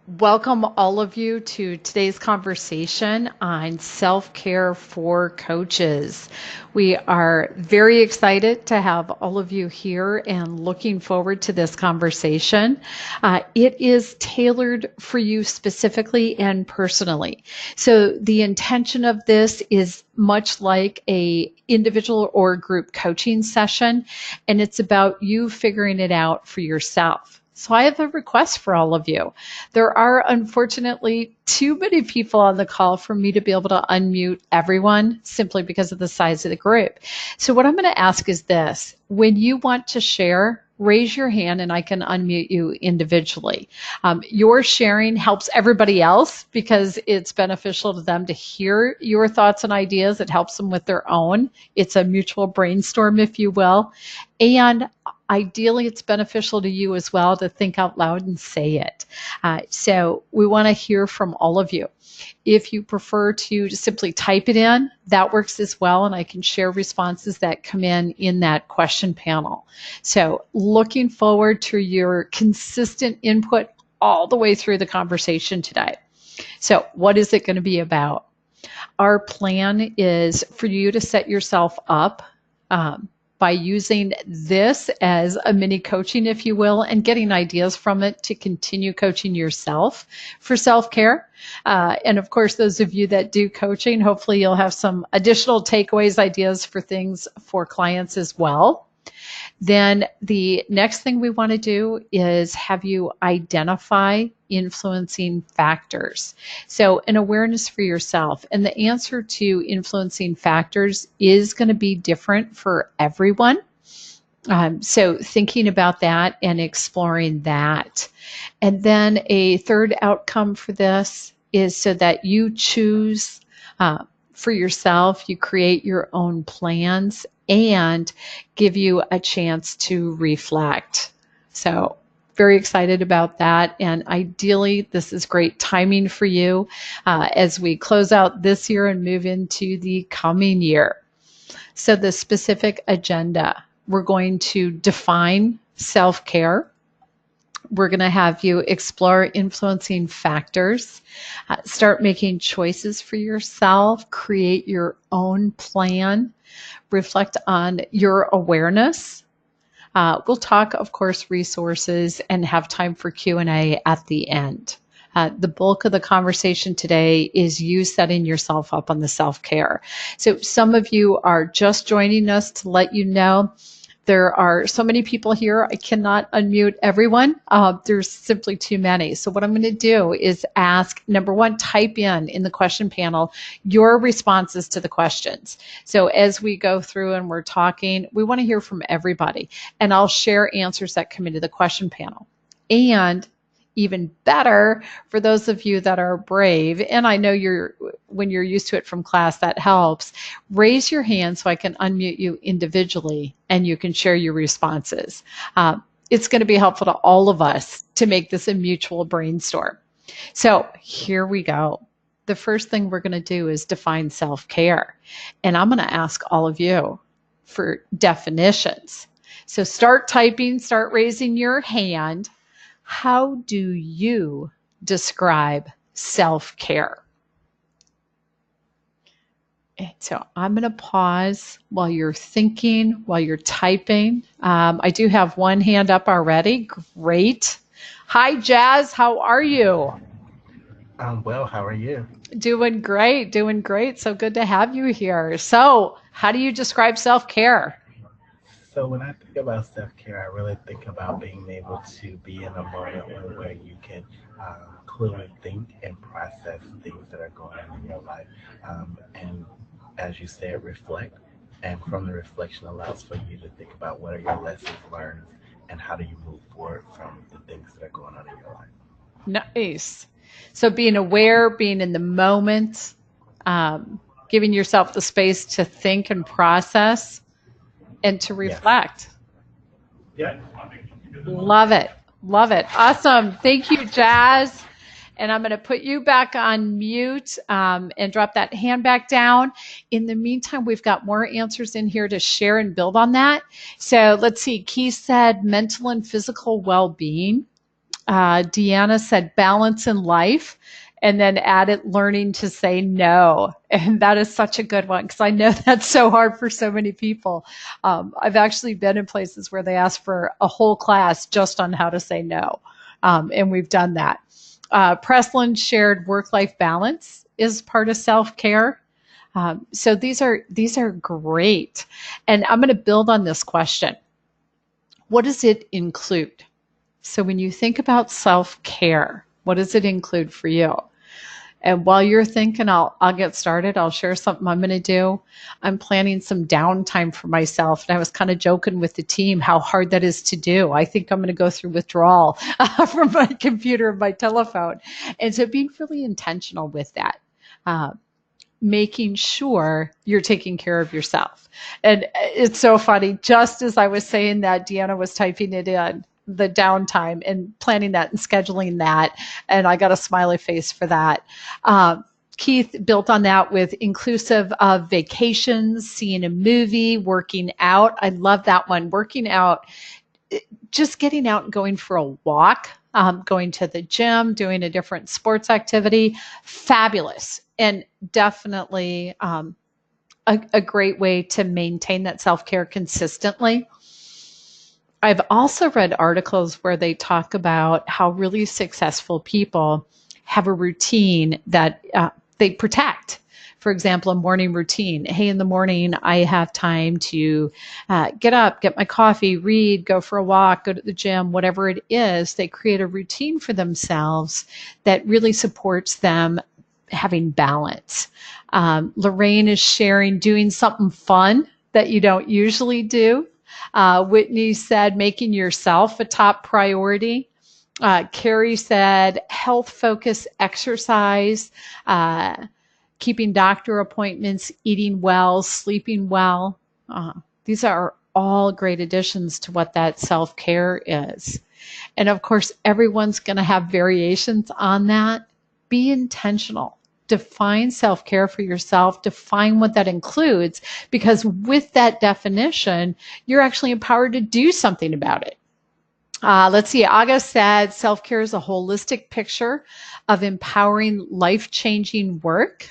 Welcome all of you to today's conversation on self-care for coaches. We are very excited to have all of you here and looking forward to this conversation. It is tailored for you specifically and personally. So the intention of this is much like a individual or group coaching session, and it's about you figuring it out for yourself. So I have a request for all of you. There are unfortunately too many people on the call for me to be able to unmute everyone simply because of the size of the group. So what I'm going to ask is this: when you want to share, raise your hand and I can unmute you individually. Your sharing helps everybody else because it's beneficial to them to hear your thoughts and ideas. It helps them with their own. It's a mutual brainstorm, if you will. And ideally, it's beneficial to you as well to think out loud and say it. So we want to hear from all of you. If you prefer to just simply type it in, that works as well, and I can share responses that come in that question panel. So looking forward to your consistent input all the way through the conversation today. So what is it going to be about? Our plan is for you to set yourself up by using this as a mini coaching, if you will, and getting ideas from it to continue coaching yourself for self-care. And of course, those of you that do coaching, hopefully you'll have some additional takeaways, ideas for things for clients as well. Then the next thing we want to do is have you identify influencing factors. So an awareness for yourself. And the answer to influencing factors is going to be different for everyone. So thinking about that and exploring that. And then a third outcome for this is so that you choose for yourself, you create your own plans and give you a chance to reflect. So very excited about that. And ideally, this is great timing for you as we close out this year and move into the coming year. So the specific agenda, we're going to define self-care. We're going to have you explore influencing factors, start making choices for yourself, create your own plan, reflect on your awareness. We'll talk, of course, resources and have time for Q&A at the end. The bulk of the conversation today is you setting yourself up on the self-care. So some of you are just joining us to let you know there are so many people here. I cannot unmute everyone. There's simply too many. So what I'm going to do is ask, number one, type in the question panel your responses to the questions. So as we go through and we're talking, we want to hear from everybody. And I'll share answers that come into the question panel. And even better for those of you that are brave, and I know when you're used to it from class, that helps, raise your hand so I can unmute you individually and you can share your responses. It's going to be helpful to all of us to make this a mutual brainstorm. So here we go. The first thing we're going to do is define self-care. And I'm going to ask all of you for definitions. So start typing, start raising your hand. How do you describe self-care? So I'm going to pause while you're thinking, while you're typing. I do have one hand up already. Great. Hi, Jazz. How are you? I'm well. How are you? Doing great. Doing great. So good to have you here. So how do you describe self-care? So when I think about self-care, I really think about being able to be in a moment where you can clearly think and process things that are going on in your life. And as you said, reflect. And from the reflection allows for you to think about what are your lessons learned and how do you move forward from the things that are going on in your life. Nice. So being aware, being in the moment, giving yourself the space to think and process and to Yes. reflect. Yeah. Love it. Love it. Awesome. Thank you, Jazz. And I'm going to put you back on mute and drop that hand back down. In the meantime, we've got more answers in here to share and build on that. So let's see. Keith said mental and physical well-being. Deanna said balance in life, and then added learning to say no. And that is such a good one because I know that's so hard for so many people. I've actually been in places where they ask for a whole class just on how to say no. And we've done that. Preslin shared work-life balance is part of self-care. So these are great. And I'm going to build on this question. What does it include? So when you think about self-care, what does it include for you? And while you're thinking, I'll get started. I'll share something I'm going to do. I'm planning some downtime for myself. And I was kind of joking with the team how hard that is to do. I think I'm going to go through withdrawal from my computer and my telephone. And so being really intentional with that. Making sure you're taking care of yourself. And it's so funny. Just as I was saying that, Deanna was typing it in, the downtime and planning that and scheduling that. And I got a smiley face for that. Keith built on that with inclusive of vacations, seeing a movie, working out. I love that one. Working out, just getting out and going for a walk, going to the gym, doing a different sports activity, fabulous. And definitely a great way to maintain that self-care consistently. I've also read articles where they talk about how really successful people have a routine that they protect. For example, a morning routine. Hey, in the morning, I have time to get up, get my coffee, read, go for a walk, go to the gym, whatever it is. They create a routine for themselves that really supports them having balance. Lorraine is sharing doing something fun that you don't usually do. Whitney said making yourself a top priority. Carrie said health focus exercise, keeping doctor appointments, eating well, sleeping well. These are all great additions to what that self-care is. And of course, everyone's going to have variations on that. Be intentional. Define self-care for yourself. Define what that includes, because with that definition, you're actually empowered to do something about it. Let's see. August said self-care is a holistic picture of empowering life-changing work.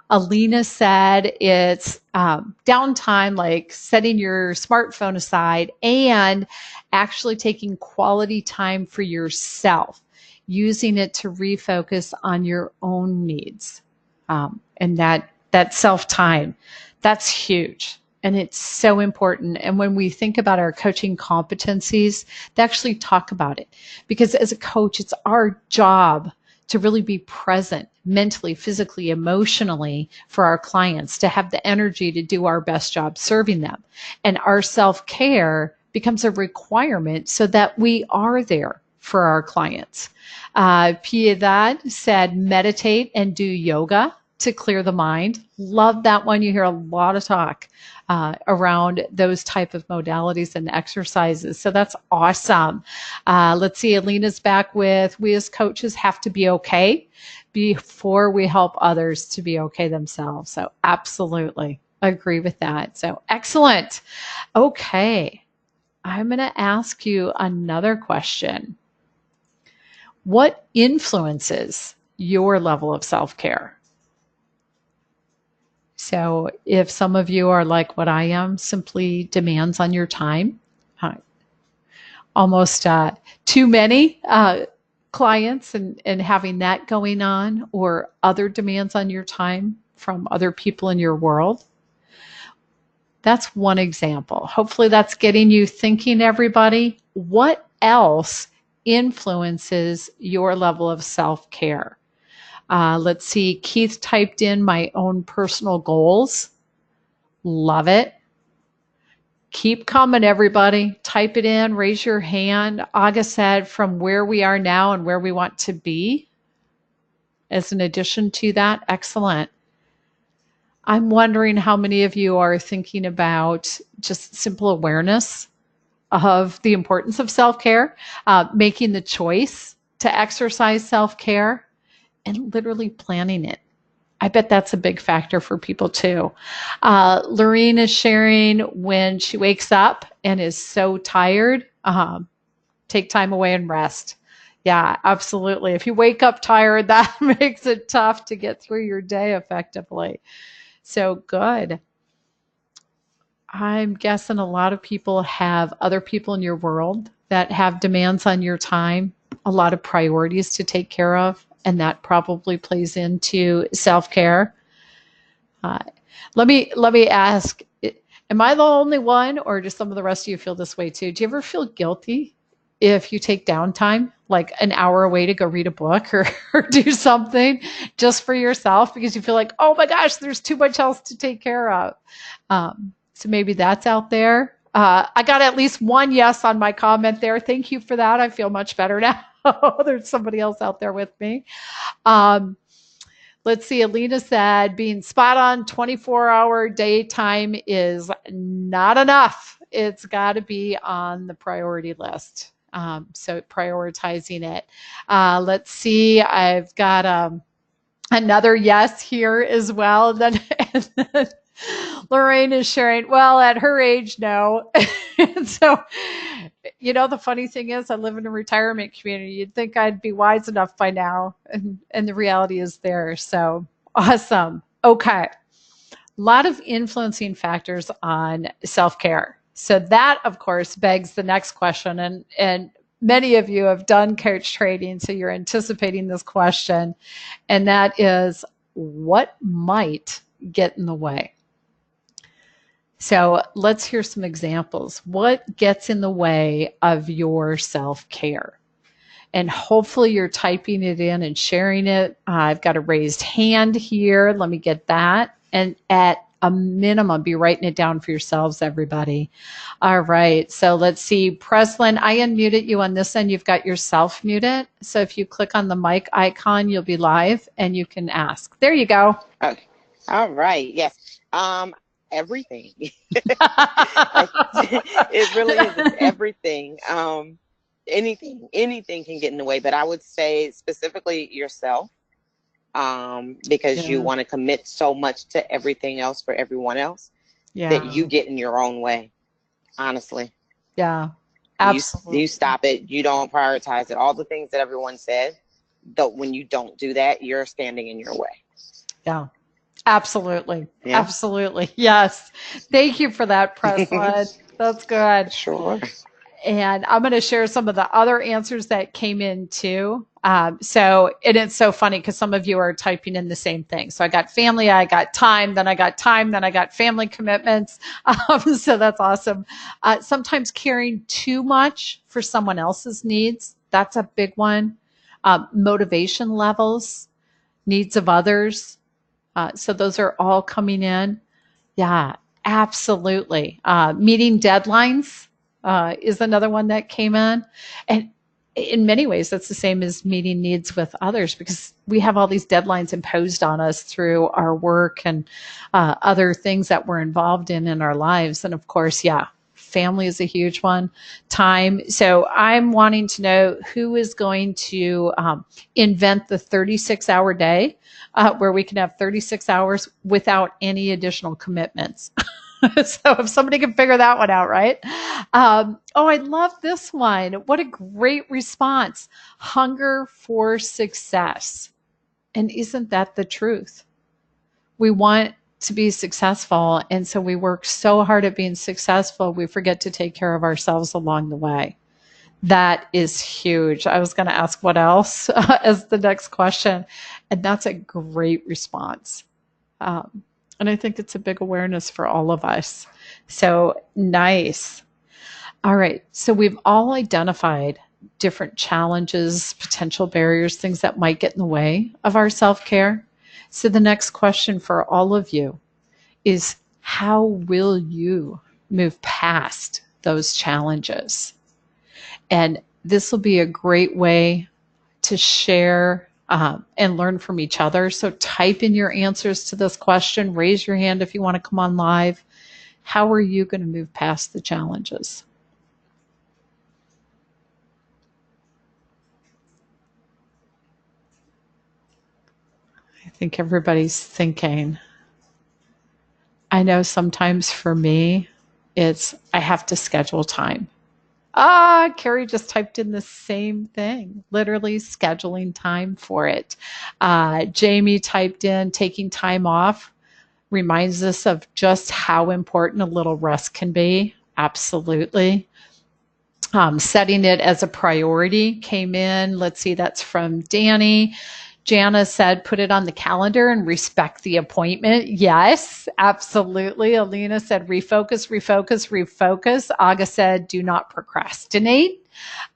Alina said it's downtime, like setting your smartphone aside and actually taking quality time for yourself, using it to refocus on your own needs. And that self-time, that's huge. And it's so important. And when we think about our coaching competencies, they actually talk about it. Because as a coach, it's our job to really be present mentally, physically, emotionally for our clients, to have the energy to do our best job serving them. And our self-care becomes a requirement so that we are there for our clients. Piedad said meditate and do yoga to clear the mind. Love that one. You hear a lot of talk around those type of modalities and exercises. So that's awesome. Let's see, Alina's back with, we as coaches have to be okay before we help others to be okay themselves. So absolutely agree with that. So excellent. Okay. I'm going to ask you another question. What influences your level of self-care? So if some of you are like what I am, simply demands on your time, almost too many clients and having that going on, or other demands on your time from other people in your world. That's one example. Hopefully that's getting you thinking, everybody. What else influences your level of self-care? Let's see. Keith typed in my own personal goals. Love it. Keep coming, everybody. Type it in. Raise your hand. August said from where we are now and where we want to be. As an addition to that, excellent. I'm wondering how many of you are thinking about just simple awareness of the importance of self-care, making the choice to exercise self-care, and literally planning it. I bet that's a big factor for people too. Lorene is sharing when she wakes up and is so tired, take time away and rest. Yeah, absolutely. If you wake up tired, that makes it tough to get through your day effectively. So good. I'm guessing a lot of people have other people in your world that have demands on your time, a lot of priorities to take care of, and that probably plays into self-care. Uh, let me ask, am I the only one, or do some of the rest of you feel this way too? Do you ever feel guilty if you take downtime, like an hour away to go read a book or do something just for yourself because you feel like, oh my gosh, there's too much else to take care of? So maybe that's out there. I got at least one yes on my comment there. Thank you for that. I feel much better now. There's somebody else out there with me. Um, Let's see. Alina said being spot on 24-hour daytime is not enough. It's got to be on the priority list. So prioritizing it. Let's see. I've got another yes here as well. Then Lorraine is sharing, well, at her age, no. So, the funny thing is, I live in a retirement community. You'd think I'd be wise enough by now, and the reality is there. So awesome. Okay. A lot of influencing factors on self-care. So that, of course, begs the next question. And many of you have done coach training, so you're anticipating this question. And that is, what might get in the way? So let's hear some examples. What gets in the way of your self-care? And hopefully you're typing it in and sharing it. I've got a raised hand here. Let me get that. And at a minimum, be writing it down for yourselves, everybody. All right. So let's see. Preslin, I unmuted you on this end. You've got yourself muted. So if you click on the mic icon, you'll be live and you can ask. There you go. Okay. All right. Yes. Everything. It really is everything. Anything can get in the way, but I would say specifically yourself, because you want to commit so much to everything else for everyone else that you get in your own way. Honestly. Yeah. Absolutely. You stop it. You don't prioritize it. All the things that everyone said, though, when you don't do that, you're standing in your way. Yeah. Absolutely. Yeah. Absolutely. Yes. Thank you for that, Preslin. That's good. Sure. And I'm going to share some of the other answers that came in too. And it's so funny because some of you are typing in the same thing. So I got family, I got time, then I got family commitments. So that's awesome. Sometimes caring too much for someone else's needs. That's a big one. Motivation levels, needs of others. So those are all coming in. Yeah, absolutely. Meeting deadlines is another one that came in. And in many ways, that's the same as meeting needs with others because we have all these deadlines imposed on us through our work and other things that we're involved in our lives. And of course, family is a huge one. Time. So I'm wanting to know who is going to invent the 36-hour day where we can have 36 hours without any additional commitments. So if somebody can figure that one out, right? I love this one. What a great response. Hunger for success. And isn't that the truth? We want to be successful. And so we work so hard at being successful, we forget to take care of ourselves along the way. That is huge. I was going to ask what else as the next question. And that's a great response. And I think it's a big awareness for all of us. So nice. All right. So we've all identified different challenges, potential barriers, things that might get in the way of our self-care. So the next question for all of you is, how will you move past those challenges? And this will be a great way to share and learn from each other. So type in your answers to this question. Raise your hand if you want to come on live. How are you going to move past the challenges? I think everybody's thinking. I know sometimes for me, I have to schedule time. Carrie just typed in the same thing, literally scheduling time for it. Jamie typed in taking time off reminds us of just how important a little rest can be. Absolutely. Setting it as a priority came in. Let's see, that's from Danny. Jana said, put it on the calendar and respect the appointment. Yes, absolutely. Alina said, refocus, refocus, refocus. Aga said, do not procrastinate.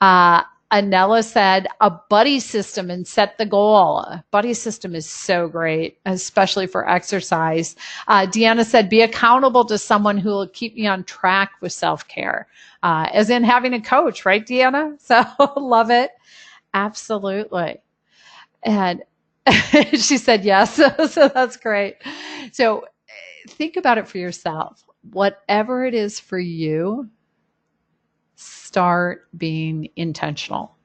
Anella said, a buddy system and set the goal. A buddy system is so great, especially for exercise. Deanna said, be accountable to someone who will keep me on track with self-care, as in having a coach, right, Deanna? So love it. Absolutely. And she said yes. So that's great. So think about it for yourself. Whatever it is for you, start being intentional.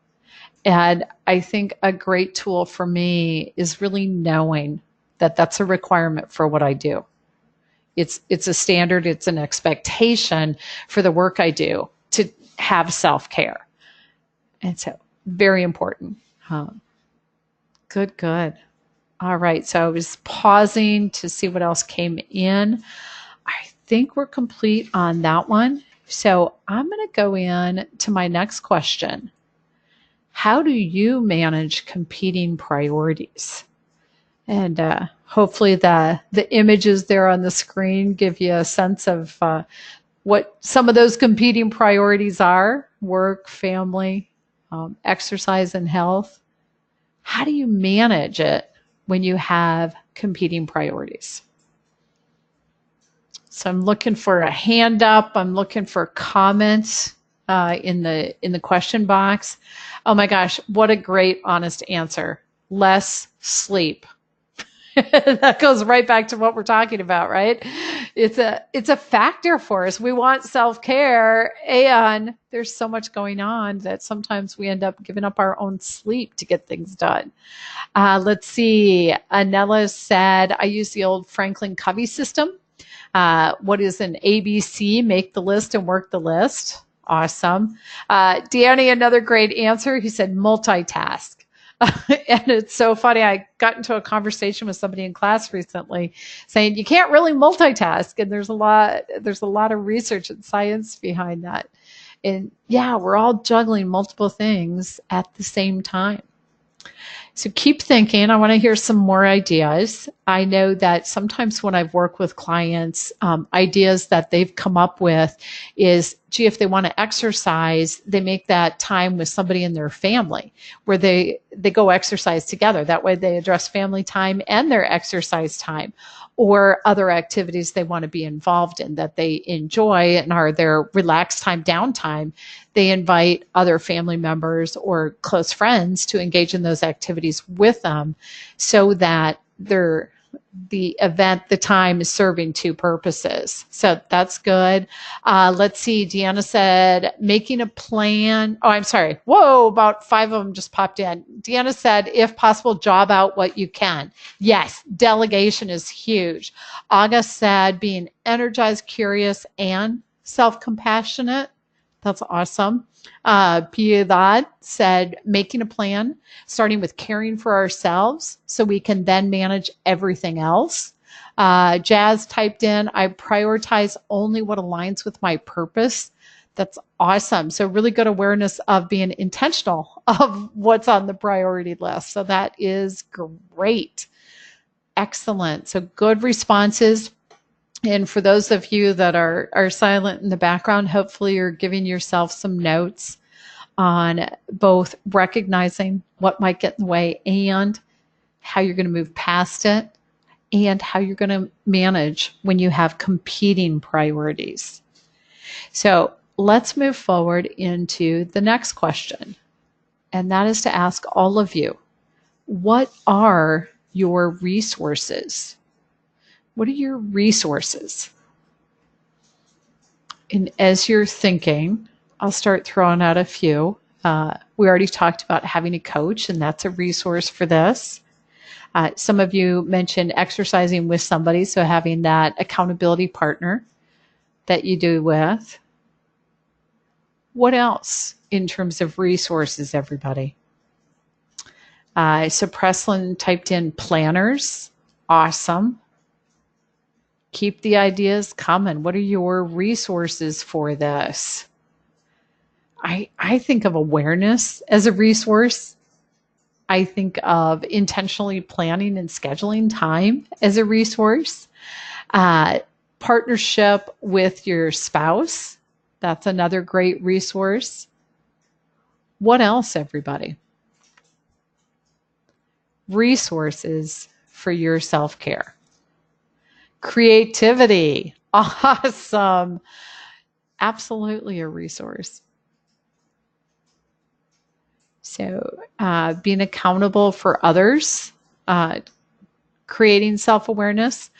And I think a great tool for me is really knowing that that's a requirement for what I do. It's a standard, it's an expectation for the work I do to have self-care. And so very important. Good. All right. So I was pausing to see what else came in. I think we're complete on that one. So I'm going to go in to my next question. How do you manage competing priorities? And hopefully the images there on the screen give you a sense of what some of those competing priorities are: work, family, exercise, and health. How do you manage it when you have competing priorities? So I'm looking for a hand up. I'm looking for comments in the question box. Oh my gosh, what a great, honest answer. Less sleep. That goes right back to what we're talking about, right? It's a factor for us. We want self-care, and there's so much going on that sometimes we end up giving up our own sleep to get things done. Let's see. Anella said, I use the old Franklin Covey system. What is an ABC? Make the list and work the list. Awesome. Danny, another great answer. He said multitask. And it's so funny. I got into a conversation with somebody in class recently saying you can't really multitask. And there's a lot of research and science behind that. And yeah, we're all juggling multiple things at the same time. So keep thinking. I want to hear some more ideas. I know that sometimes when I've worked with clients, ideas that they've come up with is, gee, if they want to exercise, they make that time with somebody in their family where they go exercise together. That way they address family time and their exercise time, or other activities they want to be involved in that they enjoy and are their relaxed time, downtime. They invite other family members or close friends to engage in those activities with them so that the time is serving two purposes. So that's good. Let's see. Deanna said, making a plan. Oh, I'm sorry. Whoa, about 5 of them just popped in. Deanna said, if possible, job out what you can. Yes, delegation is huge. August said, being energized, curious, and self-compassionate. That's awesome. Piedad said, making a plan, starting with caring for ourselves so we can then manage everything else. Jazz typed in, I prioritize only what aligns with my purpose. That's awesome. So really good awareness of being intentional of what's on the priority list. So that is great. Excellent. So good responses. And for those of you that are silent in the background, hopefully you're giving yourself some notes on both recognizing what might get in the way and how you're going to move past it and how you're going to manage when you have competing priorities. So let's move forward into the next question. And that is to ask all of you, what are your resources? What are your resources? And as you're thinking, I'll start throwing out a few. We already talked about having a coach, and that's a resource for this. Some of you mentioned exercising with somebody, so having that accountability partner that you do with. What else in terms of resources, everybody? So Preslin typed in planners. Awesome. Keep the ideas coming. What are your resources for this? I think of awareness as a resource. I think of intentionally planning and scheduling time as a resource. Partnership with your spouse. That's another great resource. What else, everybody? Resources for your self-care. Creativity. Awesome. Absolutely a resource. So being accountable for others, creating self-awareness.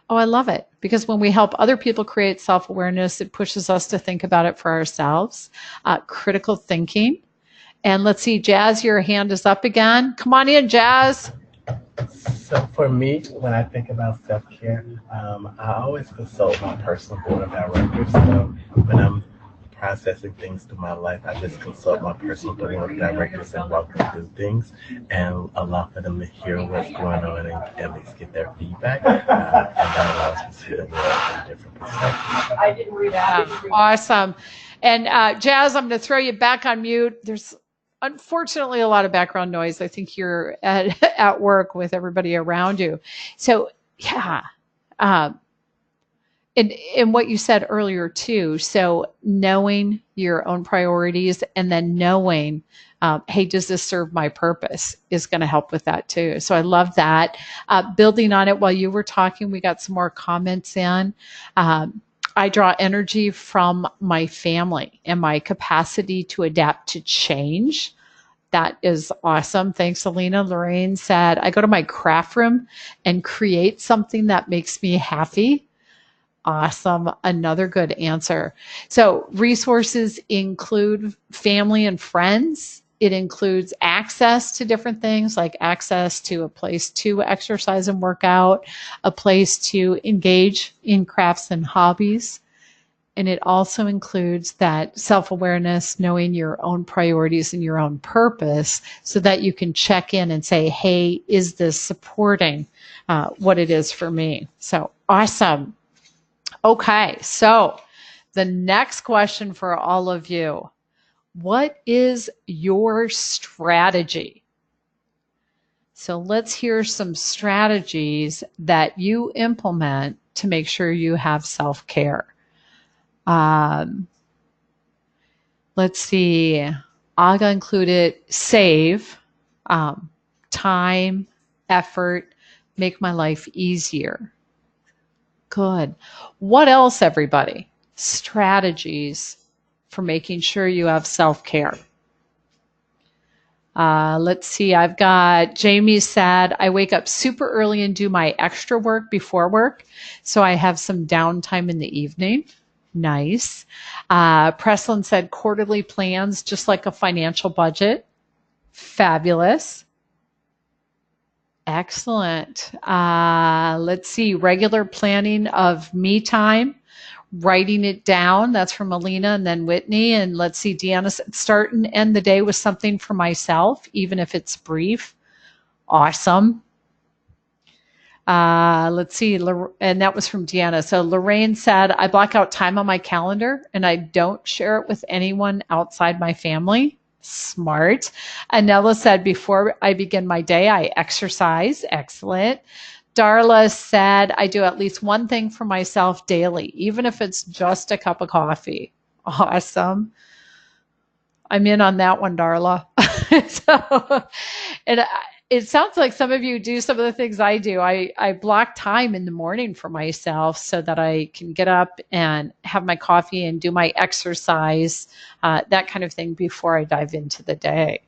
Oh, I love it. Because when we help other people create self-awareness, it pushes us to think about it for ourselves. Critical thinking. And let's see, Jazz, your hand is up again. Come on in, Jazz. So for me, when I think about self-care, I always consult my personal board of directors. So when I'm processing things through my life, I just consult my personal board of directors and walk them through things and allow for them to hear what's going on and at least get their feedback. And that allows me to see the world from different perspectives. I didn't read that. Awesome. And Jazz, I'm going to throw you back on mute. There's unfortunately a lot of background noise. I think you're at work with everybody around you. So yeah. And what you said earlier too, so knowing your own priorities and then knowing, hey, does this serve my purpose is going to help with that too. So I love that. Building on it while you were talking, we got some more comments in. I draw energy from my family and my capacity to adapt to change. That is awesome. Thanks, Alina. Lorraine said, I go to my craft room and create something that makes me happy. Awesome. Another good answer. So resources include family and friends. It includes access to different things like access to a place to exercise and work out, a place to engage in crafts and hobbies. And it also includes that self-awareness, knowing your own priorities and your own purpose so that you can check in and say, hey, is this supporting what it is for me? So awesome. Okay, so the next question for all of you, what is your strategy? So let's hear some strategies that you implement to make sure you have self-care. Let's see, Aga included save, time, effort, make my life easier. Good. What else, everybody? Strategies for making sure you have self-care. Let's see. I've got Jamie said, I wake up super early and do my extra work before work, so I have some downtime in the evening. Nice. Preslin said quarterly plans, just like a financial budget. Fabulous. Excellent. Let's see, regular planning of me time, writing it down. That's from Alina and then Whitney. And let's see, Deanna said, start and end the day with something for myself, even if it's brief. Awesome. Let's see, and that was from Deanna. So Lorraine said, I block out time on my calendar and I don't share it with anyone outside my family. Smart. Anella said, before I begin my day, I exercise. Excellent. Darla said, I do at least one thing for myself daily, even if it's just a cup of coffee. Awesome. I'm in on that one, Darla. It sounds like some of you do some of the things I do. I block time in the morning for myself so that I can get up and have my coffee and do my exercise, that kind of thing before I dive into the day.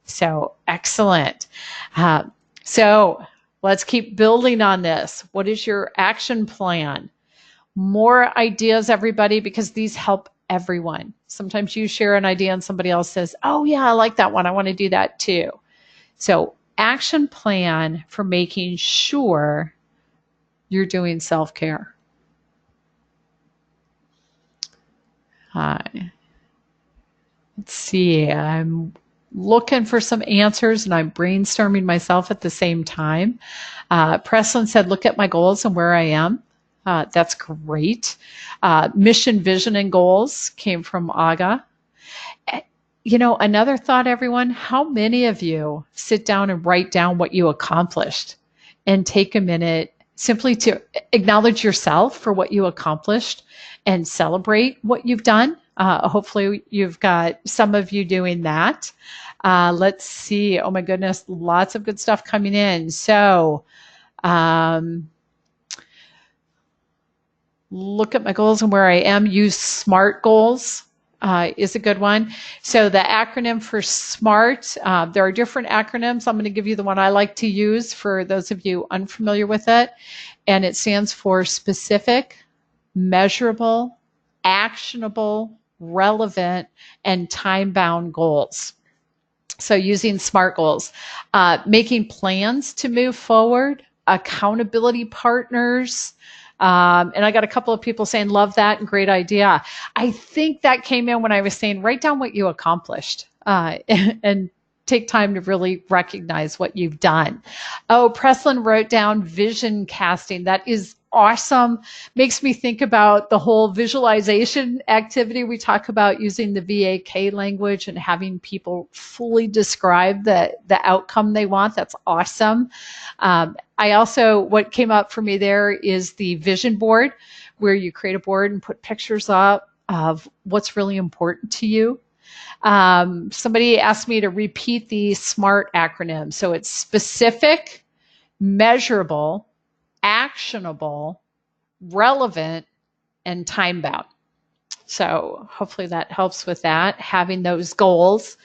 So excellent. So let's keep building on this. What is your action plan? More ideas, everybody, because these help everyone. Sometimes you share an idea and somebody else says, oh yeah, I like that one. I want to do that too. So action plan for making sure you're doing self-care. Let's see. I'm looking for some answers and I'm brainstorming myself at the same time. Preslin said, look at my goals and where I am. That's great. Mission, vision, and goals came from Aga. Another thought, everyone, how many of you sit down and write down what you accomplished and take a minute simply to acknowledge yourself for what you accomplished and celebrate what you've done? Hopefully you've got some of you doing that. Let's see. Oh my goodness, lots of good stuff coming in. So, look at my goals and where I am. Use SMART goals is a good one. So the acronym for SMART, there are different acronyms. I'm going to give you the one I like to use for those of you unfamiliar with it. And it stands for specific, measurable, actionable, relevant, and time-bound goals. So using SMART goals, making plans to move forward, accountability partners, and I got a couple of people saying, love that and great idea. I think that came in when I was saying, write down what you accomplished and take time to really recognize what you've done. Oh, Preslin wrote down vision casting. That is awesome. Makes me think about the whole visualization activity we talk about, using the VAK language and having people fully describe the outcome they want. That's awesome. I also, what came up for me there is the vision board, where you create a board and put pictures up of what's really important to you. Somebody asked me to repeat the SMART acronym. So it's specific, measurable, actionable, relevant, and time-bound. So hopefully that helps with that, having those goals.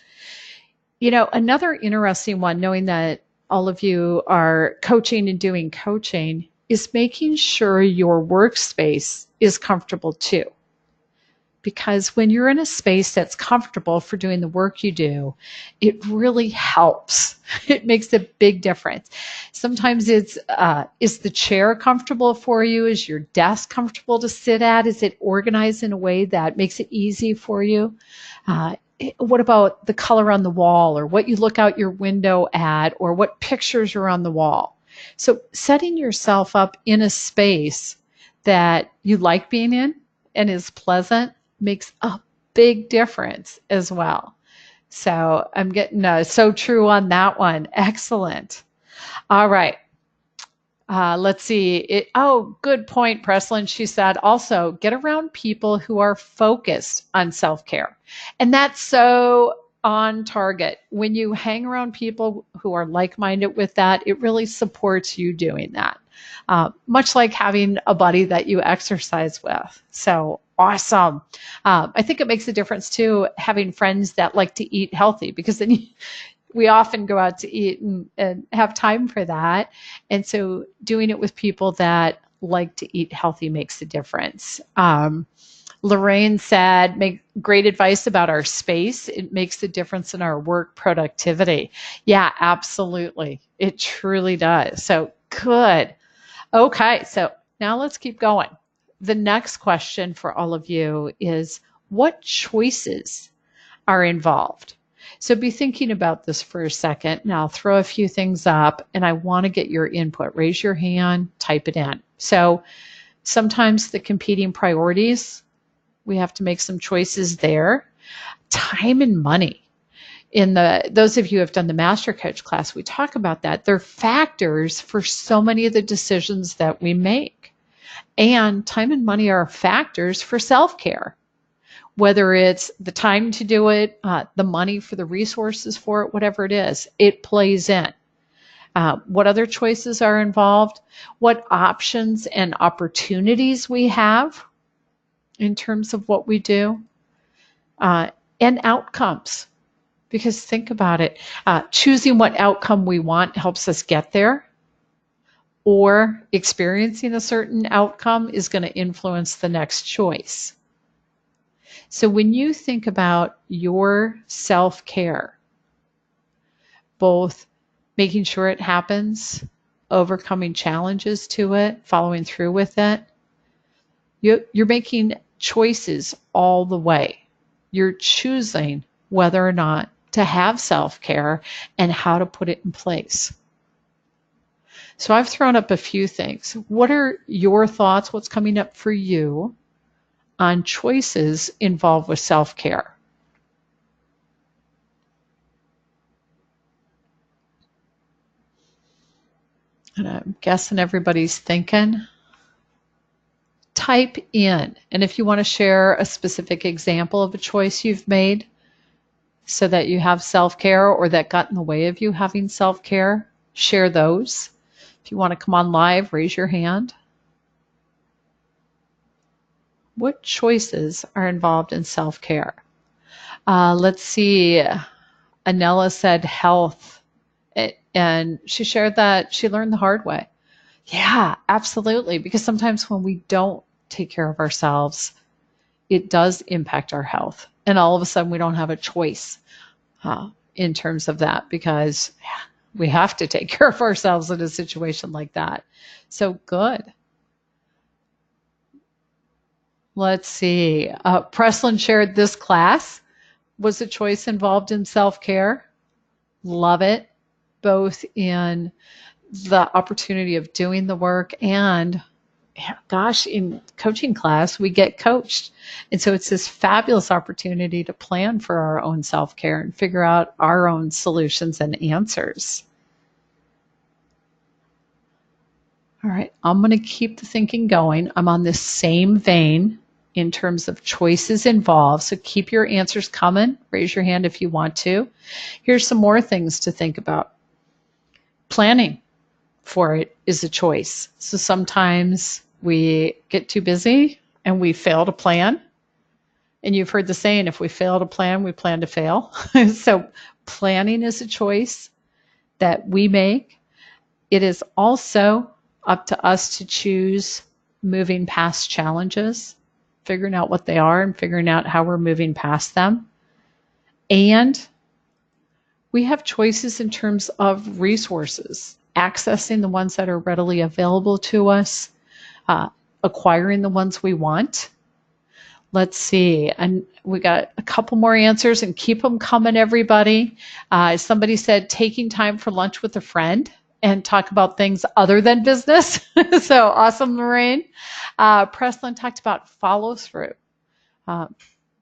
Another interesting one, knowing that all of you are coaching and doing coaching, is making sure your workspace is comfortable too. Because when you're in a space that's comfortable for doing the work you do, it really helps. It makes a big difference. Sometimes it's, is the chair comfortable for you? Is your desk comfortable to sit at? Is it organized in a way that makes it easy for you? What about the color on the wall, or what you look out your window at, or what pictures are on the wall? So setting yourself up in a space that you like being in and is pleasant makes a big difference as well. So I'm getting so true on that one. Excellent. All right. Let's see. Good point, Preslin. She said also get around people who are focused on self-care. And that's so on target. When you hang around people who are like-minded with that, it really supports you doing that. Much like having a buddy that you exercise with. So awesome. I think it makes a difference too, having friends that like to eat healthy, because then we often go out to eat and have time for that. And so doing it with people that like to eat healthy makes a difference. Lorraine said, make great advice about our space. It makes a difference in our work productivity. Yeah, absolutely. It truly does. So good. Okay, so now let's keep going. The next question for all of you is, what choices are involved? So be thinking about this for a second. Now I'll throw a few things up and I want to get your input. Raise your hand, type it in. So sometimes the competing priorities, we have to make some choices there. Time and money. Those of you who have done the Master Coach class, we talk about that. They're factors for so many of the decisions that we make. And time and money are factors for self-care. Whether it's the time to do it, the money for the resources for it, whatever it is, it plays in. What other choices are involved? What options and opportunities we have in terms of what we do, and outcomes. Because think about it, choosing what outcome we want helps us get there, or experiencing a certain outcome is going to influence the next choice. So when you think about your self-care, both making sure it happens, overcoming challenges to it, following through with it, you're making choices all the way. You're choosing whether or not to have self-care and how to put it in place. So I've thrown up a few things. What are your thoughts? What's coming up for you on choices involved with self-care? And I'm guessing everybody's thinking. Type in, and if you want to share a specific example of a choice you've made so that you have self-care or that got in the way of you having self-care, share those. If you want to come on live, raise your hand. What choices are involved in self-care? Let's see. Anella said health, and she shared that she learned the hard way. Yeah, absolutely. Because sometimes when we don't take care of ourselves, it does impact our health. And all of a sudden we don't have a choice in terms of that, because we have to take care of ourselves in a situation like that. So good. Let's see. Preslin shared this class was a choice involved in self-care. Love it. Both in the opportunity of doing the work and, gosh, in coaching class, we get coached. And so it's this fabulous opportunity to plan for our own self-care and figure out our own solutions and answers. All right, I'm going to keep the thinking going. I'm on this same vein in terms of choices involved. So keep your answers coming. Raise your hand if you want to. Here's some more things to think about. Planning for it is a choice. So sometimes we get too busy and we fail to plan. And you've heard the saying, if we fail to plan, we plan to fail. So planning is a choice that we make. It is also up to us to choose moving past challenges, figuring out what they are and figuring out how we're moving past them. And we have choices in terms of resources, accessing the ones that are readily available to us, acquiring the ones we want. Let's see, and we got a couple more answers, and keep them coming, everybody. Somebody said taking time for lunch with a friend and talk about things other than business. So awesome, Lorraine. Preslin talked about follow through.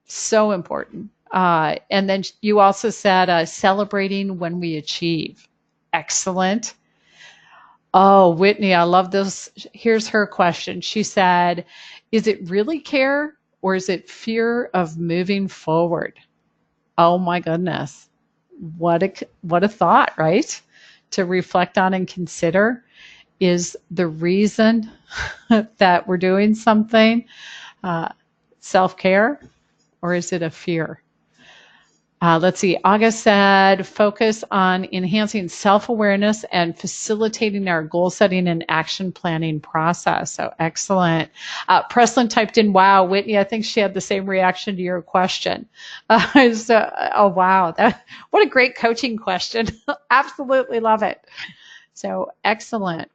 So important. And then you also said celebrating when we achieve. Excellent. Oh, Whitney, I love this. Here's her question. She said, is it really care or is it fear of moving forward? Oh my goodness. What a thought, right? To reflect on and consider. Is the reason that we're doing something self-care, or is it a fear? Let's see. August said, focus on enhancing self-awareness and facilitating our goal setting and action planning process. So excellent. Preslin typed in, wow, Whitney, I think she had the same reaction to your question. Oh, wow. What a great coaching question. Absolutely love it. So excellent.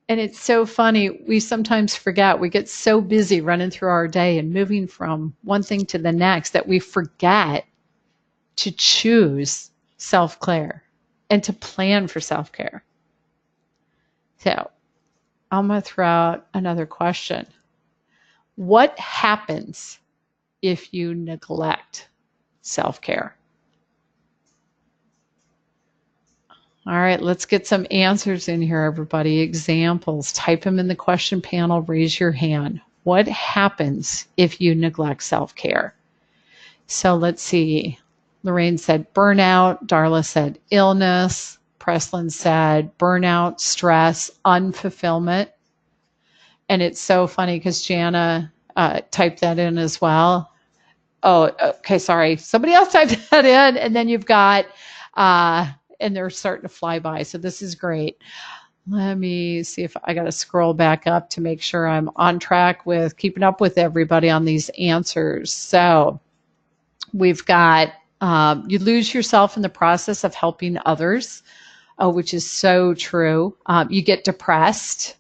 And it's so funny, we sometimes forget, we get so busy running through our day and moving from one thing to the next that we forget to choose self-care and to plan for self-care. So I'm going to throw out another question. What happens if you neglect self-care? All right, let's get some answers in here, everybody. Examples. Type them in the question panel. Raise your hand. What happens if you neglect self-care? So let's see. Lorraine said burnout. Darla said illness. Preslin said burnout, stress, unfulfillment. And it's so funny because Jana typed that in as well. Oh, okay, sorry. Somebody else typed that in. And then you've got... and they're starting to fly by. So this is great. Let me see if I got to scroll back up to make sure I'm on track with keeping up with everybody on these answers. So we've got, you lose yourself in the process of helping others, which is so true. You get depressed,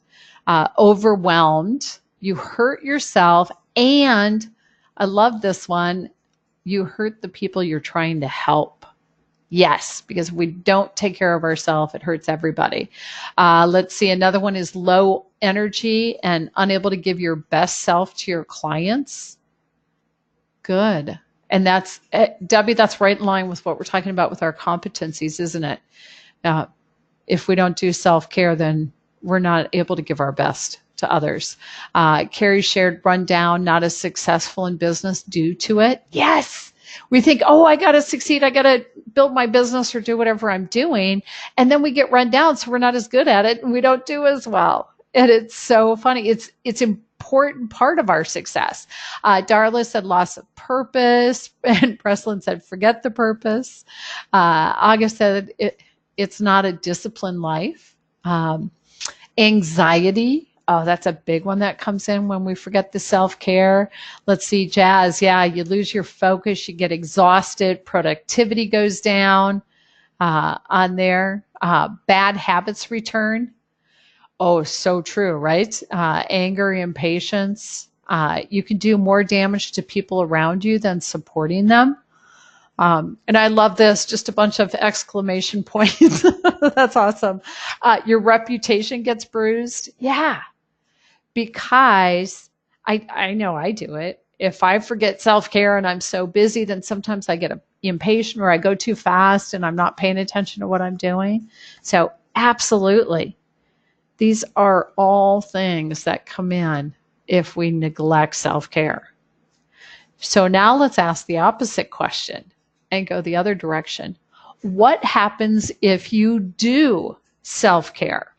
overwhelmed, you hurt yourself, and I love this one, you hurt the people you're trying to help. Yes, because if we don't take care of ourselves, it hurts everybody. Let's see. Another one is low energy and unable to give your best self to your clients. Good. And that's, Debbie, that's right in line with what we're talking about with our competencies, isn't it? If we don't do self-care, then we're not able to give our best to others. Carrie shared rundown, not as successful in business due to it. Yes. We think, oh, I got to succeed. I got to build my business or do whatever I'm doing. And then we get run down. So we're not as good at it and we don't do as well. And it's so funny. It's important part of our success. Darla said loss of purpose, and Preslin said forget the purpose. August said it's not a disciplined life. Anxiety. Oh, that's a big one that comes in when we forget the self-care. Let's see, Jazz. Yeah, you lose your focus. You get exhausted. Productivity goes down on there. Bad habits return. Oh, so true, right? Anger, impatience. You can do more damage to people around you than supporting them. And I love this, just a bunch of exclamation points. That's awesome. Your reputation gets bruised. Yeah, because I know I do it. If I forget self-care and I'm so busy, then sometimes I get impatient or I go too fast and I'm not paying attention to what I'm doing. So absolutely. These are all things that come in if we neglect self-care. So now let's ask the opposite question and go the other direction. What happens if you do self-care?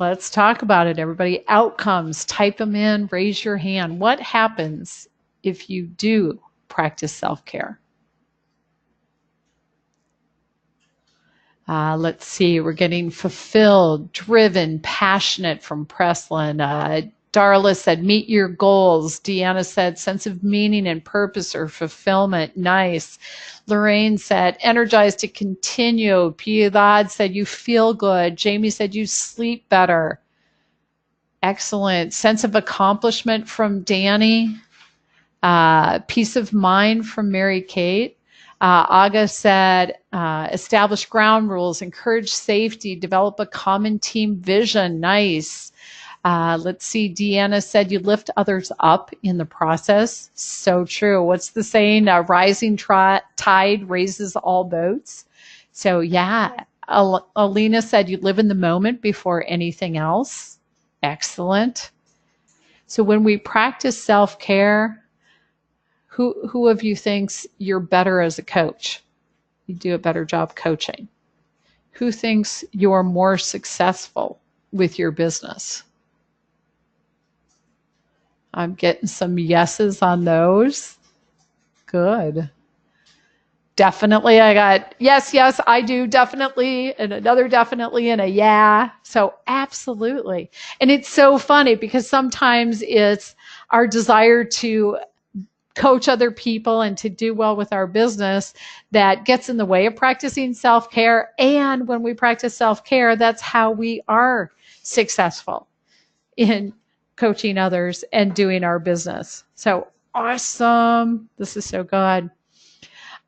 Let's talk about it, everybody. Outcomes, type them in, raise your hand. What happens if you do practice self-care? Let's see, we're getting fulfilled, driven, passionate from Preslin. Darla said, meet your goals. Deanna said, sense of meaning and purpose or fulfillment. Nice. Lorraine said, energized to continue. Piedad said, you feel good. Jamie said, you sleep better. Excellent. Sense of accomplishment from Danny. Peace of mind from Mary Kate. Aga said, establish ground rules, encourage safety, develop a common team vision. Nice. Let's see. Deanna said, you lift others up in the process. So true. What's the saying? A rising tide raises all boats. So yeah. Alina said, you live in the moment before anything else. Excellent. So when we practice self-care, who of you thinks you're better as a coach? You do a better job coaching. Who thinks you're more successful with your business? I'm getting some yeses on those. Good. Definitely. I got yes, I do, definitely, and another definitely, and a yeah. So absolutely. And it's so funny because sometimes it's our desire to coach other people and to do well with our business that gets in the way of practicing self-care. And when we practice self-care, that's how we are successful in coaching others and doing our business. So awesome. This is so good.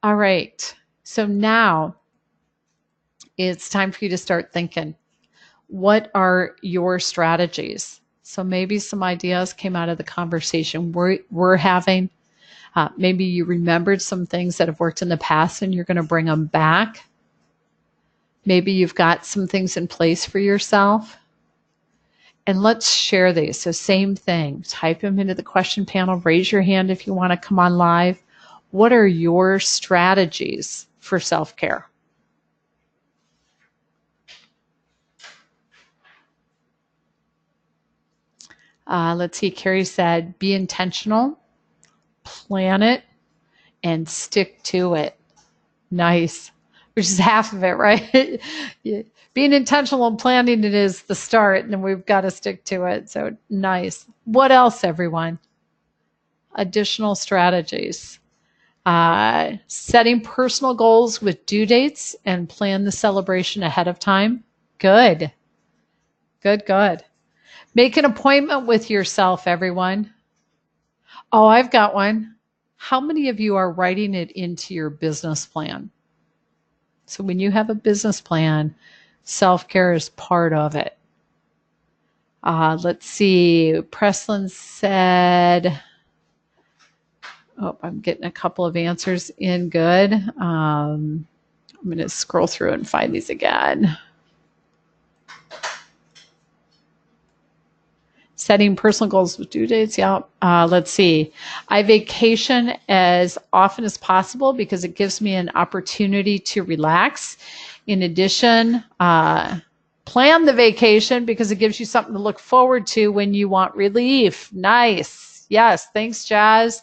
All right. So now it's time for you to start thinking, what are your strategies? So maybe some ideas came out of the conversation we're having. Maybe you remembered some things that have worked in the past and you're going to bring them back. Maybe you've got some things in place for yourself. And let's share these. So same thing, type them into the question panel, raise your hand if you want to come on live. What are your strategies for self-care? Let's see, Carrie said, be intentional, plan it, and stick to it. Nice. Which is half of it, right? Being intentional and planning it is the start, and then we've got to stick to it. So nice. What else, everyone? Additional strategies. Setting personal goals with due dates and plan the celebration ahead of time. Good. Good. Make an appointment with yourself, everyone. Oh, I've got one. How many of you are writing it into your business plan? So when you have a business plan, self-care is part of it. Let's see. Preslin said, oh, I'm getting a couple of answers in. Good. I'm going to scroll through and find these again. Setting personal goals with due dates. Yeah. Let's see. I vacation as often as possible because it gives me an opportunity to relax. In addition, plan the vacation because it gives you something to look forward to when you want relief. Nice. Yes. Thanks, Jazz.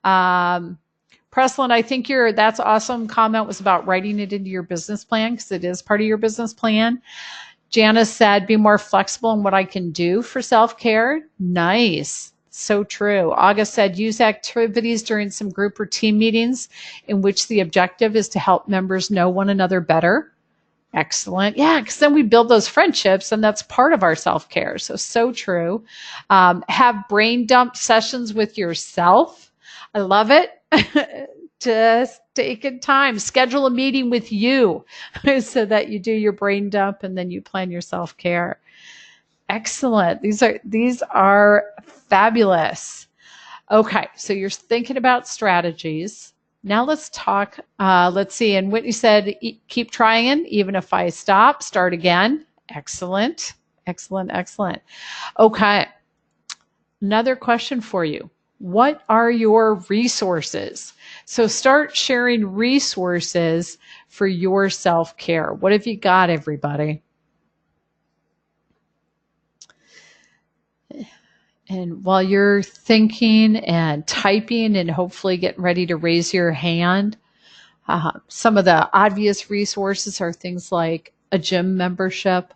Preslin, I think that's awesome. Comment was about writing it into your business plan because it is part of your business plan. Janice said, be more flexible in what I can do for self-care. Nice. So true. August said, use activities during some group or team meetings in which the objective is to help members know one another better. Excellent. Yeah, because then we build those friendships, and that's part of our self-care. So true. Have brain dump sessions with yourself. I love it. Just taking time. Schedule a meeting with you so that you do your brain dump and then you plan your self-care. Excellent. These are fabulous. Okay, so you're thinking about strategies. Now let's talk. Let's see. And Whitney said, keep trying. Even if I stop, start again. Excellent. Excellent. Excellent. Okay. Another question for you. What are your resources? So start sharing resources for your self-care. What have you got, everybody? And while you're thinking and typing and hopefully getting ready to raise your hand, some of the obvious resources are things like a gym membership,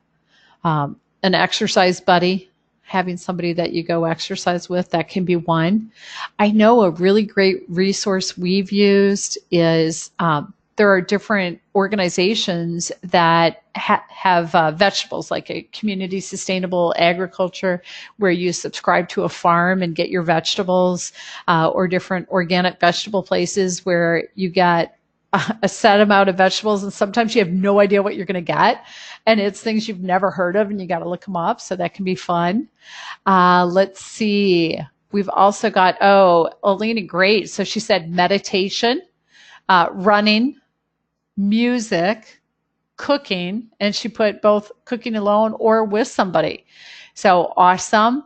an exercise buddy, having somebody that you go exercise with, that can be one. I know a really great resource we've used is there are different organizations that have vegetables, like a community sustainable agriculture, where you subscribe to a farm and get your vegetables, or different organic vegetable places where you get a set amount of vegetables, and sometimes you have no idea what you're going to get, and it's things you've never heard of, and you got to look them up. So that can be fun. Let's see. We've also got, Alina, great. So she said meditation, running, music, cooking, and she put both cooking alone or with somebody. So awesome.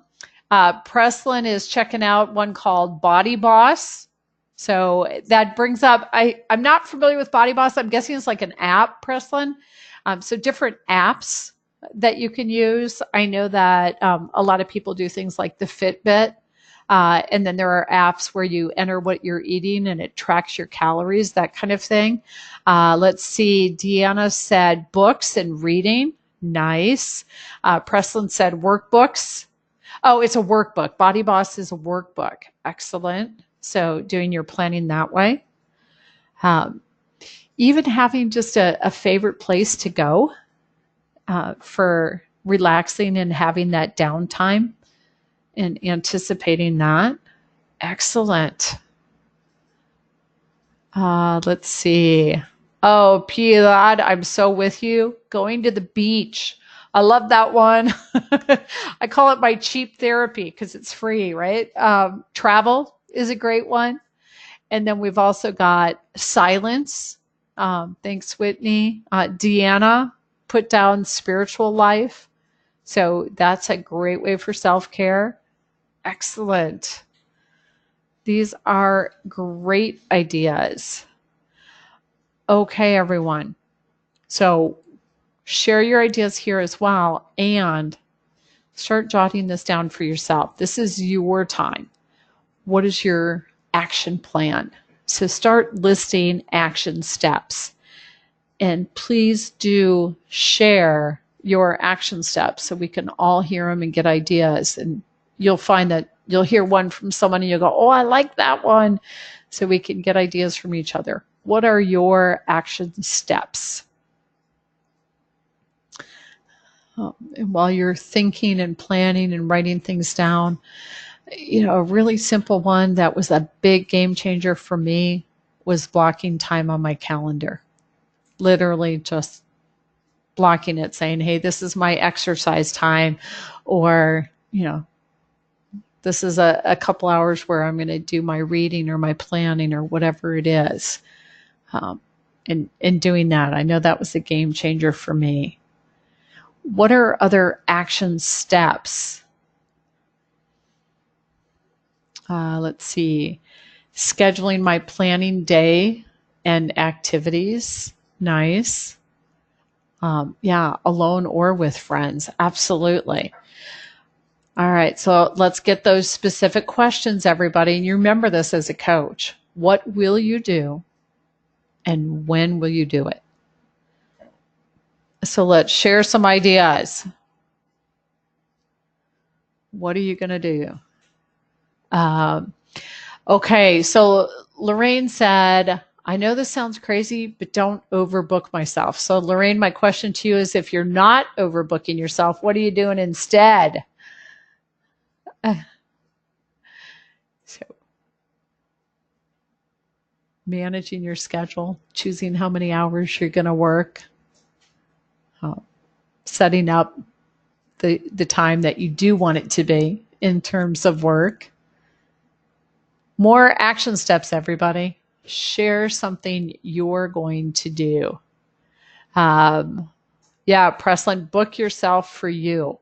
Preslin is checking out one called Body Boss. So that brings up, I'm not familiar with Body Boss. I'm guessing it's like an app, Preslin. So different apps that you can use. I know that a lot of people do things like the Fitbit. And then there are apps where you enter what you're eating and it tracks your calories, that kind of thing. Let's see. Deanna said books and reading. Nice. Preslin said workbooks. Oh, it's a workbook. Body Boss is a workbook. Excellent. So doing your planning that way. Even having just a favorite place to go for relaxing and having that downtime and anticipating that. Excellent. Let's see. Oh, Pilar, I'm so with you. Going to the beach. I love that one. I call it my cheap therapy because it's free, right? Travel is a great one. And then we've also got silence. Thanks, Whitney. Deanna put down spiritual life. So that's a great way for self-care. Excellent. These are great ideas. Okay, everyone. So share your ideas here as well and start jotting this down for yourself. This is your time. What is your action plan? So start listing action steps. And please do share your action steps so we can all hear them and get ideas. And you'll find that you'll hear one from someone and you'll go, oh, I like that one. So we can get ideas from each other. What are your action steps? And while you're thinking and planning and writing things down, A really simple one that was a big game changer for me was blocking time on my calendar. Literally just blocking it, saying, hey, this is my exercise time, or, this is a couple hours where I'm going to do my reading or my planning or whatever it is. And doing that, I know that was a game changer for me. What are other action steps? Let's see. Scheduling my planning day and activities. Nice. Alone or with friends. Absolutely. All right, so let's get those specific questions, everybody. And you remember this as a coach. What will you do and when will you do it? So let's share some ideas. What are you going to do? Okay, so Lorraine said, I know this sounds crazy, but don't overbook myself. So Lorraine, my question to you is, if you're not overbooking yourself, what are you doing instead? So managing your schedule, choosing how many hours you're going to work, setting up the time that you do want it to be in terms of work. More action steps, everybody. Share something you're going to do. Preslin, book yourself for you.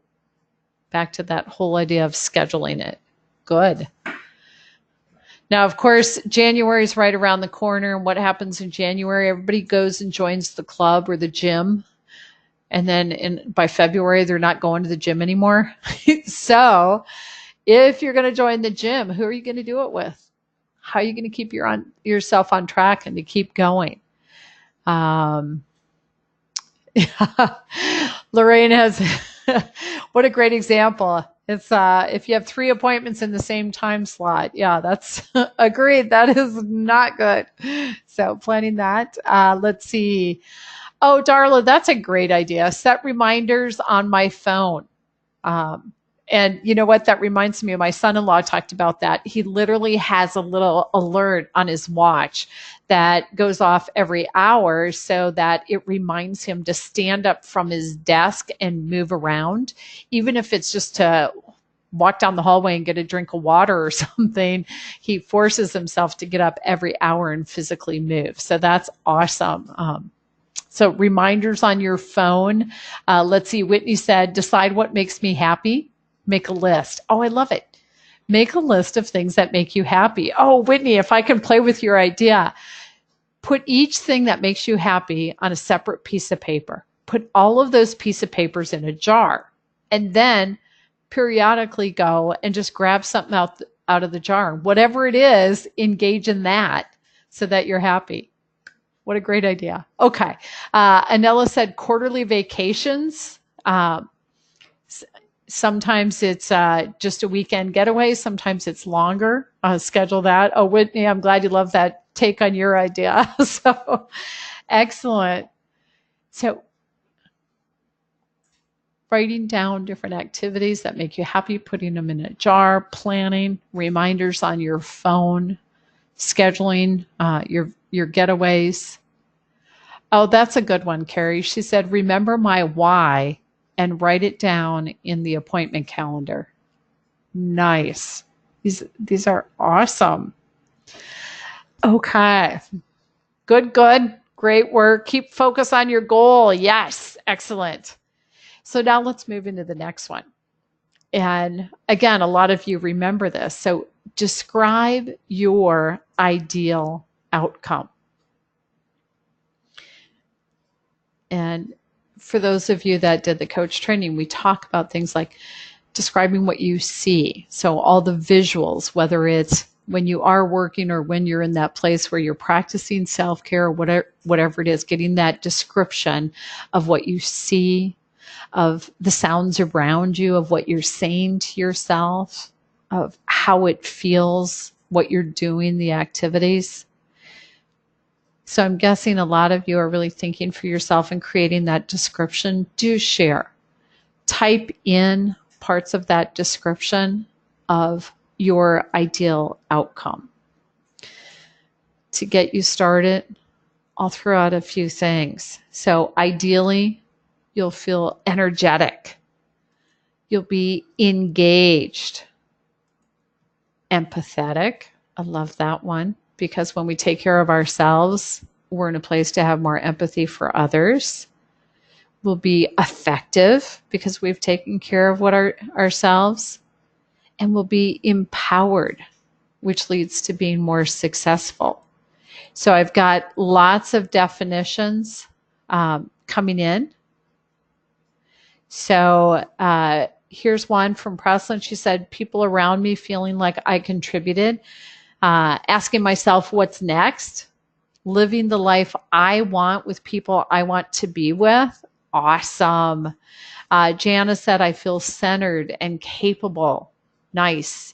Back to that whole idea of scheduling it. Good. Now, of course, January is right around the corner. And what happens in January? Everybody goes and joins the club or the gym. And then by February, they're not going to the gym anymore. So if you're going to join the gym, who are you going to do it with? How are you going to keep yourself on track and to keep going? Lorraine has, what a great example. It's if you have 3 appointments in the same time slot. Yeah, that's agreed. That is not good. So planning that. Let's see. Oh, Darla, that's a great idea. Set reminders on my phone. And you know what? That reminds me of my son-in-law talked about that. He literally has a little alert on his watch that goes off every hour so that it reminds him to stand up from his desk and move around. Even if it's just to walk down the hallway and get a drink of water or something, he forces himself to get up every hour and physically move. So that's awesome. So reminders on your phone. Let's see. Whitney said, decide what makes me happy. Make a list. Oh, I love it. Make a list of things that make you happy. Oh, Whitney, if I can play with your idea, put each thing that makes you happy on a separate piece of paper. Put all of those pieces of papers in a jar, and then periodically go and just grab something out of the jar. Whatever it is, engage in that so that you're happy. What a great idea. Okay. Anella said quarterly vacations. Sometimes it's just a weekend getaway. Sometimes it's longer. Schedule that. Oh, Whitney, I'm glad you love that take on your idea. So excellent. So writing down different activities that make you happy, putting them in a jar, planning, reminders on your phone, scheduling your getaways. Oh, that's a good one, Carrie. She said, remember my why and write it down in the appointment calendar. Nice. These are awesome. Okay. Good. Great work. Keep focus on your goal. Yes. Excellent. So now let's move into the next one. And again, a lot of you remember this. So describe your ideal outcome. And for those of you that did the coach training, we talk about things like describing what you see. So all the visuals, whether it's when you are working or when you're in that place where you're practicing self-care or whatever it is, getting that description of what you see, of the sounds around you, of what you're saying to yourself, of how it feels, what you're doing, the activities. So I'm guessing a lot of you are really thinking for yourself and creating that description. Do share. Type in parts of that description of your ideal outcome. To get you started, I'll throw out a few things. So ideally, you'll feel energetic. You'll be engaged, empathetic. I love that one, because when we take care of ourselves, we're in a place to have more empathy for others. We'll be effective because we've taken care of ourselves, and we'll be empowered, which leads to being more successful. So I've got lots of definitions coming in. So here's one from Preslin. She said, people around me feeling like I contributed, asking myself what's next, living the life I want with people I want to be with. Awesome. Jana said, I feel centered and capable. Nice.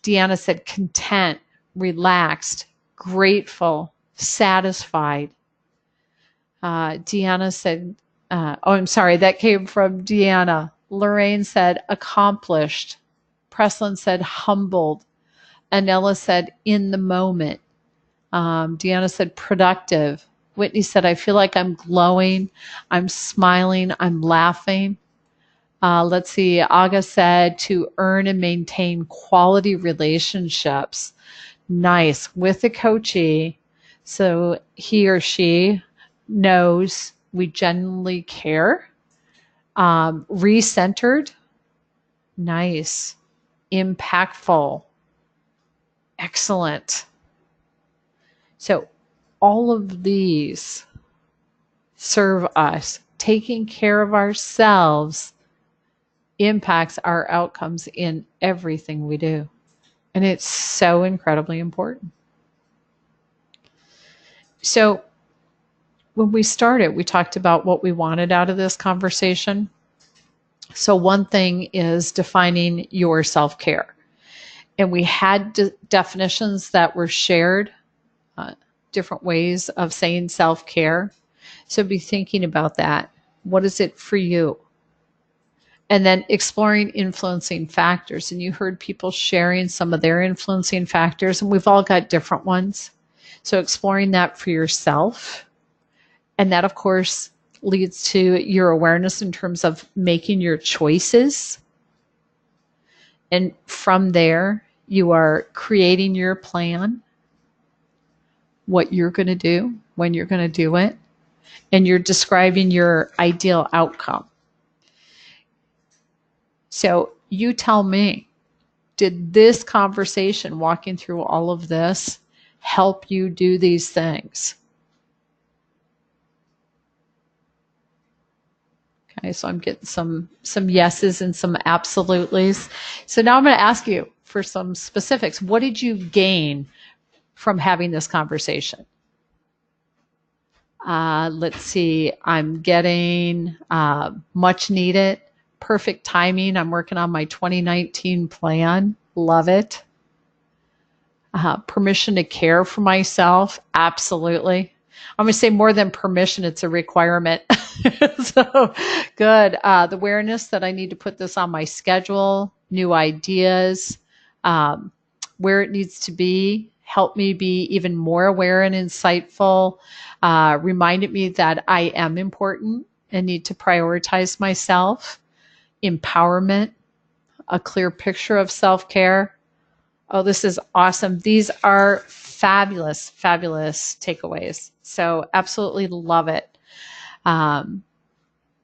Deanna said, content, relaxed, grateful, satisfied. Deanna said, that came from Deanna. Lorraine said, accomplished. Preslin said, humbled. Anella said, in the moment. Deanna said, productive. Whitney said, I feel like I'm glowing, I'm smiling, I'm laughing. Let's see, Aga said, to earn and maintain quality relationships. Nice. With the coachee, so he or she knows we genuinely care. Recentered. Nice. Impactful. Excellent. So all of these serve us. Taking care of ourselves impacts our outcomes in everything we do. And it's so incredibly important. So when we started, we talked about what we wanted out of this conversation. So one thing is defining your self-care. And we had definitions that were shared, different ways of saying self-care. So be thinking about that. What is it for you? And then exploring influencing factors. And you heard people sharing some of their influencing factors, and we've all got different ones. So exploring that for yourself. And that, of course, leads to your awareness in terms of making your choices. And from there, you are creating your plan, what you're going to do, when you're going to do it, and you're describing your ideal outcome. So you tell me, did this conversation, walking through all of this, help you do these things? Okay, so I'm getting some yeses and some absolutelys. So now I'm going to ask you for some specifics. What did you gain from having this conversation? Let's see. I'm getting much needed, perfect timing. I'm working on my 2019 plan. Love it. Permission to care for myself. Absolutely. I'm going to say more than permission. It's a requirement. So good. The awareness that I need to put this on my schedule, new ideas, where it needs to be, help me be even more aware and insightful, reminded me that I am important and need to prioritize myself, empowerment, a clear picture of self-care. Oh, this is awesome. These are fabulous, fabulous takeaways. So absolutely love it.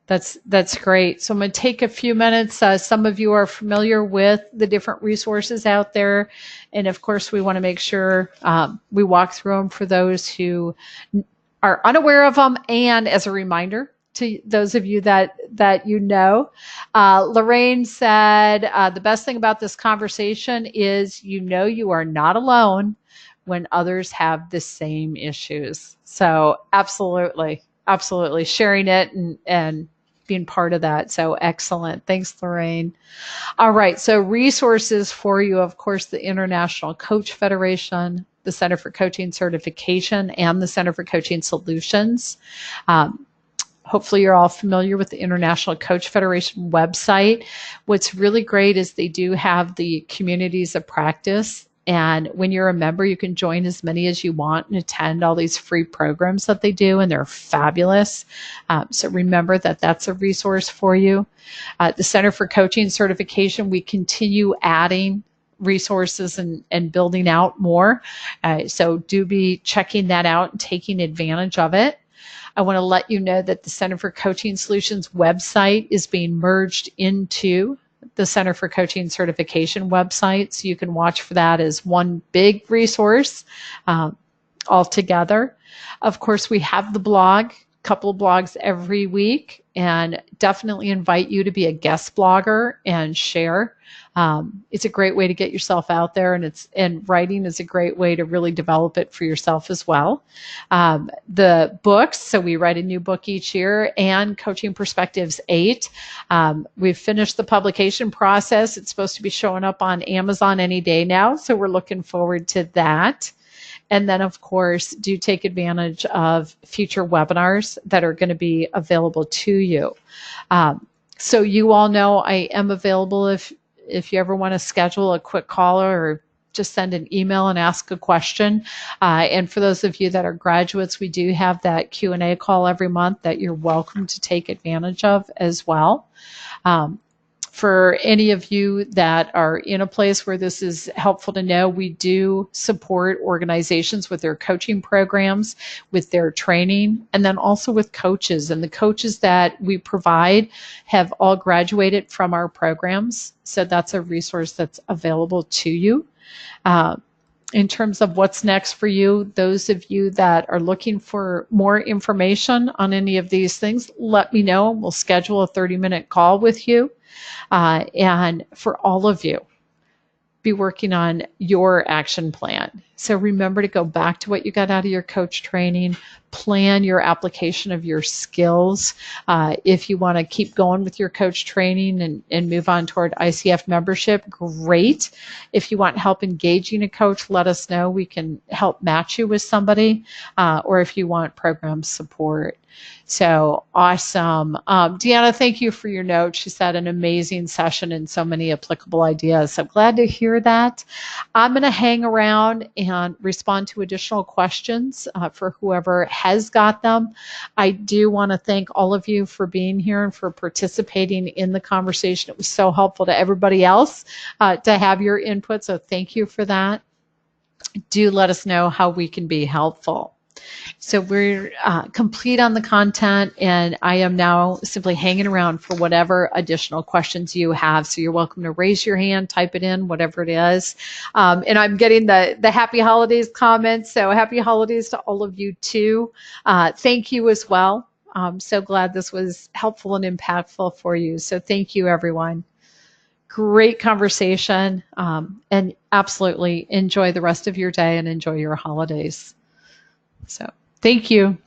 That's great. So I'm going to take a few minutes. Some of you are familiar with the different resources out there. And of course, we want to make sure we walk through them for those who are unaware of them. And as a reminder to those of you that you know, Lorraine said, the best thing about this conversation is you are not alone when others have the same issues. So absolutely sharing it and being part of that. So excellent. Thanks, Lorraine. All right. So resources for you, of course, the International Coach Federation, the Center for Coaching Certification, and the Center for Coaching Solutions. Hopefully you're all familiar with the International Coach Federation website. What's really great is they do have the communities of practice. And when you're a member, you can join as many as you want and attend all these free programs that they do, and they're fabulous. So remember that that's a resource for you. The Center for Coaching Certification, we continue adding resources and building out more. So do be checking that out and taking advantage of it. I want to let you know that the Center for Coaching Solutions website is being merged into the Center for Coaching Certification website. So you can watch for that as one big resource all together. Of course, we have the blog, a couple of blogs every week, and definitely invite you to be a guest blogger and share. It's a great way to get yourself out there, and writing is a great way to really develop it for yourself as well. The books, so we write a new book each year, and Coaching Perspectives 8. We've finished the publication process. It's supposed to be showing up on Amazon any day now, so we're looking forward to that. And then, of course, do take advantage of future webinars that are going to be available to you. So you all know I am available if you ever want to schedule a quick call or just send an email and ask a question. And for those of you that are graduates, we do have that Q&A call every month that you're welcome to take advantage of as well. For any of you that are in a place where this is helpful to know, we do support organizations with their coaching programs, with their training, and then also with coaches. And the coaches that we provide have all graduated from our programs. So that's a resource that's available to you. In terms of what's next for you, those of you that are looking for more information on any of these things, let me know. We'll schedule a 30-minute call with you. And for all of you, be working on your action plan. So remember to go back to what you got out of your coach training, plan your application of your skills. If you want to keep going with your coach training and move on toward ICF membership, great. If you want help engaging a coach, let us know. We can help match you with somebody, or if you want program support. So awesome. Deanna, thank you for your note. She said an amazing session and so many applicable ideas. So glad to hear that. I'm going to hang around and respond to additional questions for whoever has got them. I do want to thank all of you for being here and for participating in the conversation. It was so helpful to everybody else to have your input. So thank you for that. Do let us know how we can be helpful. So we're complete on the content, and I am now simply hanging around for whatever additional questions you have. So you're welcome to raise your hand, type it in, whatever it is. And I'm getting the happy holidays comments. So happy holidays to all of you too. Thank you as well. I'm so glad this was helpful and impactful for you. So thank you, everyone. Great conversation, and absolutely enjoy the rest of your day and enjoy your holidays. So thank you.